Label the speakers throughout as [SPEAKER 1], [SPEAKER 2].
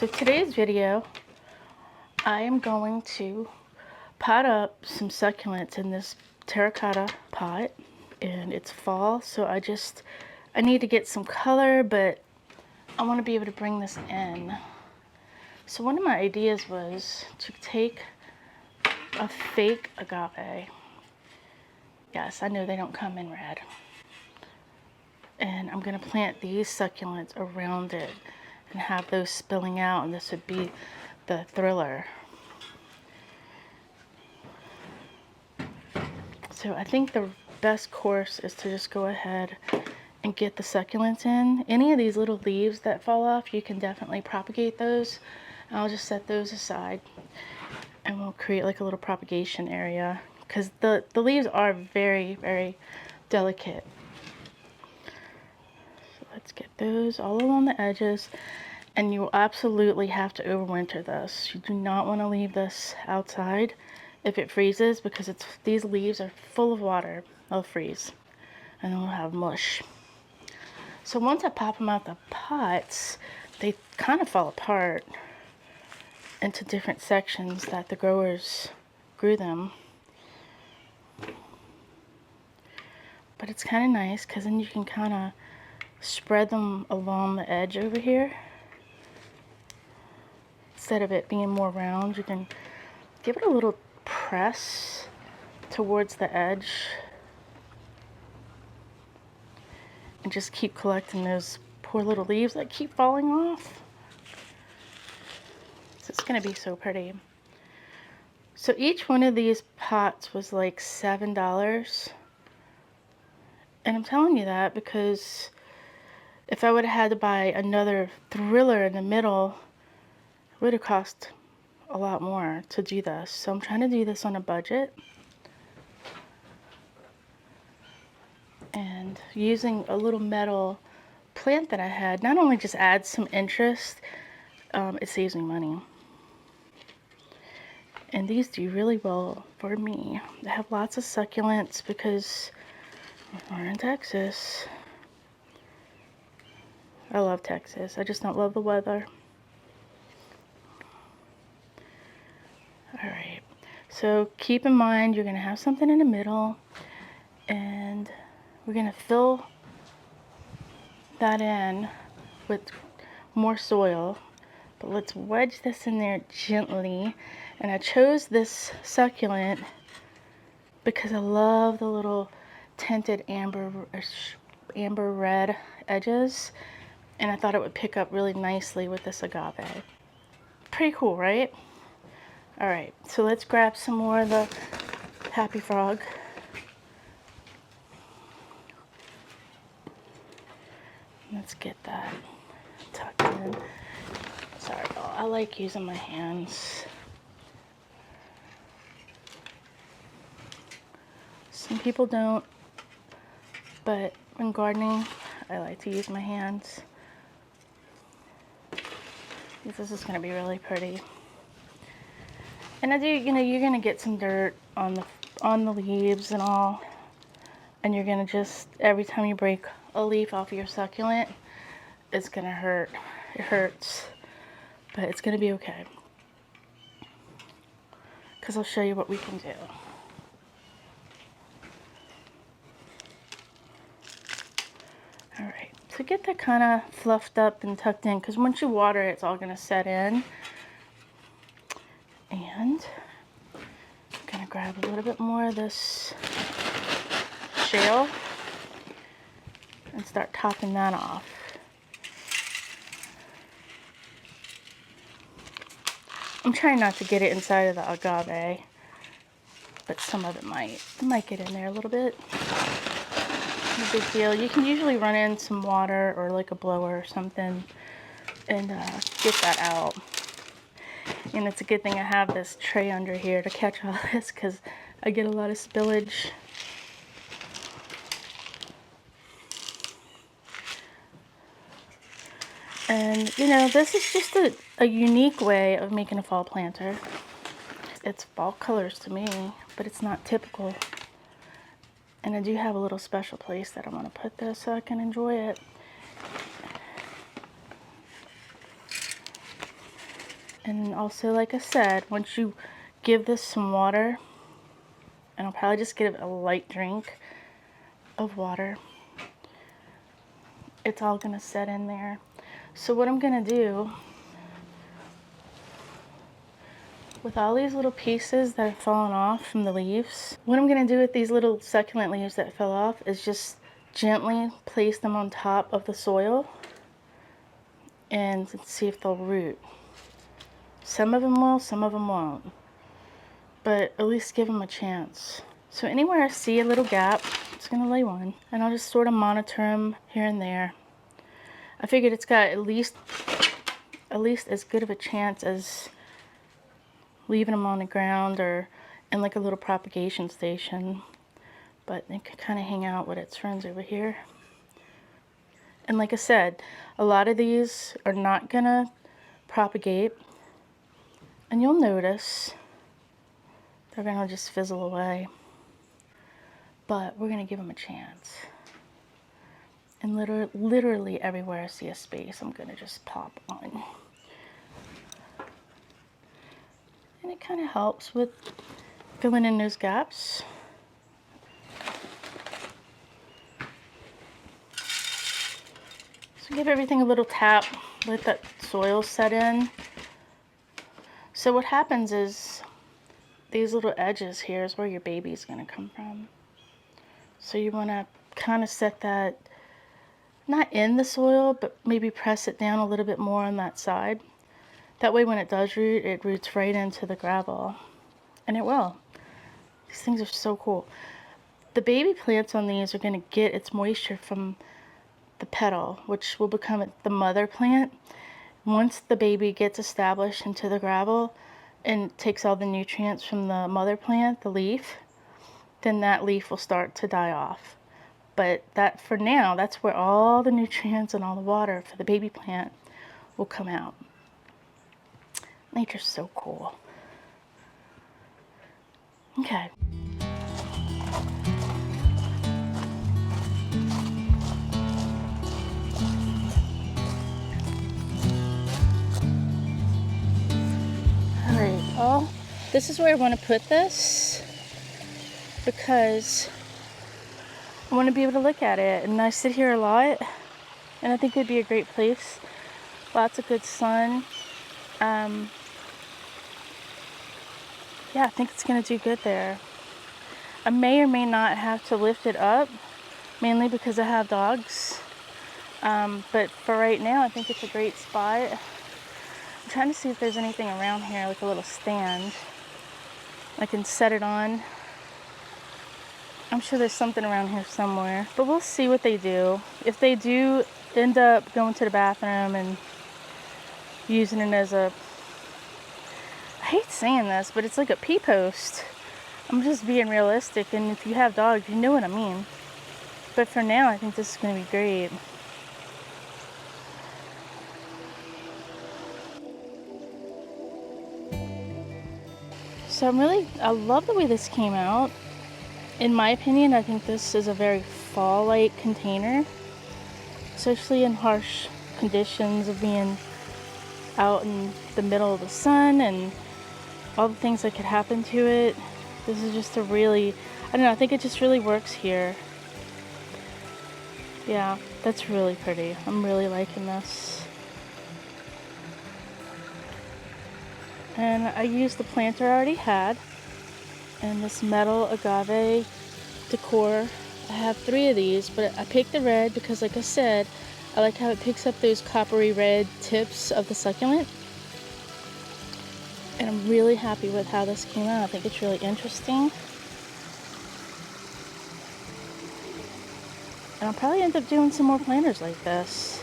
[SPEAKER 1] So today's video, I am going to pot up some succulents in this terracotta pot, and it's fall, so I need to get some color, but I want to be able to bring this in. So one of my ideas was to take a fake agave. Yes, I know they don't come in red. And I'm going to plant these succulents around it and have those spilling out, and this would be the thriller. So I think the best course is to just go ahead and get the succulents in. Any of these little leaves that fall off, you can definitely propagate those. I'll just set those aside and we'll create like a little propagation area, because the leaves are very, very delicate. So let's get those all along the edges, and you will absolutely have to overwinter this. You do not want to leave this outside if it freezes, because these leaves are full of water. They'll freeze and then we'll have mush. So once I pop them out the pots, they kind of fall apart into different sections that the growers grew them. But it's kind of nice because then you can kind of spread them along the edge over here. Instead of it being more round, you can give it a little press towards the edge and just keep collecting those poor little leaves that keep falling off. So it's going to be so pretty. So each one of these pots was like $7. And I'm telling you that because if I would have had to buy another thriller in the middle, it would have cost a lot more to do this. So I'm trying to do this on a budget. And using a little metal plant that I had, not only just adds some interest, it saves me money. And these do really well for me. I have lots of succulents because we're in Texas. I love Texas. I just don't love the weather. Alright, so keep in mind you're going to have something in the middle, and we're going to fill that in with more soil. But let's wedge this in there gently. And I chose this succulent because I love the little tinted amber red edges, and I thought it would pick up really nicely with this agave. Pretty cool, right? All right, so let's grab some more of the Happy Frog. Let's get that tucked in. Sorry, y'all, I like using my hands. Some people don't, but when gardening, I like to use my hands. This is going to be really pretty. And I do, you're going to get some dirt on the leaves and all, and you're going to just, every time you break a leaf off of your succulent, it's going to hurt. It hurts, but it's going to be okay, because I'll show you what we can do. Alright, so get that kind of fluffed up and tucked in, because once you water it, it's all going to set in. And I'm going to grab a little bit more of this shale and start topping that off. I'm trying not to get it inside of the agave, but some of it might. It might get in there a little bit. No big deal. You can usually run in some water or like a blower or something and get that out. And it's a good thing I have this tray under here to catch all this, because I get a lot of spillage. And this is just a unique way of making a fall planter. It's fall colors to me, but it's not typical. And I do have a little special place that I want to put this so I can enjoy it. And also, like I said, once you give this some water, and I'll probably just give it a light drink of water, it's all gonna set in there. So what I'm gonna do with all these little pieces that have fallen off from the leaves, what I'm gonna do with these little succulent leaves that fell off is just gently place them on top of the soil and see if they'll root. Some of them will, some of them won't, but at least give them a chance. So anywhere I see a little gap, I'm just gonna lay one, and I'll just sort of monitor them here and there. I figured it's got at least as good of a chance as leaving them on the ground or in like a little propagation station, but it can kind of hang out with its friends over here. And like I said, a lot of these are not gonna propagate, and you'll notice they're gonna just fizzle away, but we're gonna give them a chance. And literally everywhere I see a space, I'm gonna just pop on. And it kind of helps with filling in those gaps. So give everything a little tap, let that soil set in. So what happens is these little edges here is where your baby's gonna come from. So you wanna kind of set that, not in the soil, but maybe press it down a little bit more on that side. That way when it does root, it roots right into the gravel. And it will. These things are so cool. The baby plants on these are going to get its moisture from the petal, which will become the mother plant. Once the baby gets established into the gravel and takes all the nutrients from the mother plant, the leaf, then that leaf will start to die off. But that, for now, that's where all the nutrients and all the water for the baby plant will come out. Nature's so cool. Okay. Alright, well, this is where I want to put this because I want to be able to look at it. And I sit here a lot, and I think it would be a great place. Lots of good sun. Yeah, I think it's going to do good there. I may or may not have to lift it up, mainly because I have dogs. But for right now, I think it's a great spot. I'm trying to see if there's anything around here, like a little stand I can set it on. I'm sure there's something around here somewhere, but we'll see what they do. If they do end up going to the bathroom and using it as a, I hate saying this, but it's like a pee post. I'm just being realistic, and if you have dogs, you know what I mean. But for now, I think this is going to be great. So I love the way this came out. In my opinion, I think this is a very fall-like container, especially in harsh conditions of being out in the middle of the sun and all the things that could happen to it. This is just a really, I don't know, I think it just really works here. Yeah, that's really pretty. I'm really liking this. And I used the planter I already had and this metal agave decor. I have 3 of these, but I picked the red because, like I said, I like how it picks up those coppery red tips of the succulent. And I'm really happy with how this came out. I think it's really interesting. And I'll probably end up doing some more planters like this.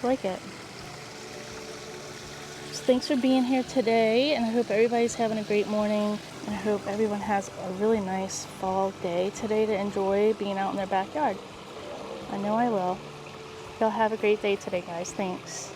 [SPEAKER 1] I like it. So thanks for being here today, and I hope everybody's having a great morning. And I hope everyone has a really nice fall day today to enjoy being out in their backyard. I know I will. Y'all have a great day today, guys. Thanks.